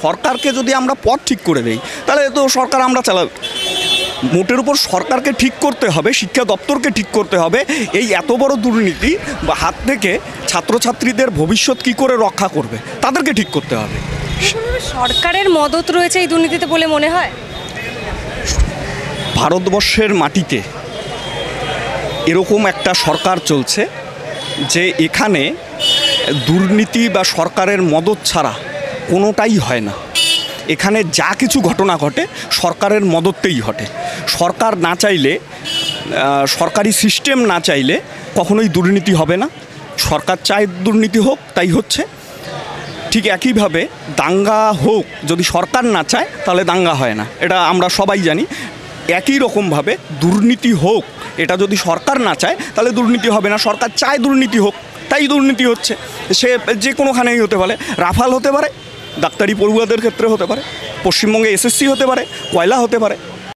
সরকারকে যদি আমরা পথ ঠিক করে দেই তাহলে তো সরকার আমরা চালাব। মোটের উপর সরকারকে ঠিক করতে হবে, শিক্ষা দপ্তরকে ঠিক করতে হবে এই এত বড় দুর্নীতি বা হাত থেকে ছাত্রছাত্রীদের ভবিষ্যৎ কী করে রক্ষা করবে তাদেরকে ঠিক করতে হবে। সরকারের মদত রয়েছে এই দুর্নীতিতে বলে মনে হয়? ভারতবর্ষের মাটিতে এরকম একটা সরকার চলছে যে এখানে দুর্নীতি বা সরকারের মদত ছাড়া কোনোটাই হয় না। এখানে যা কিছু ঘটনা ঘটে সরকারের মদতেই ঘটে। সরকার না চাইলে, সরকারি সিস্টেম না চাইলে কখনোই দুর্নীতি হবে না। সরকার চায় দুর্নীতি হোক, তাই হচ্ছে। ঠিক একইভাবে দাঙ্গা হোক, যদি সরকার না চায় তাহলে দাঙ্গা হয় না, এটা আমরা সবাই জানি। একই রকমভাবে দুর্নীতি হোক, এটা যদি সরকার না চায় তাহলে দুর্নীতি হবে না। সরকার চায় দুর্নীতি হোক, তাই দুর্নীতি হচ্ছে। সে যে কোনোখানেই হতে পারে, রাফাল হতে পারে, ডাক্তারি পড়ুয়াদের ক্ষেত্রে হতে পারে, পশ্চিমবঙ্গে এসএসসি হতে পারে, কয়লা হতে পারে।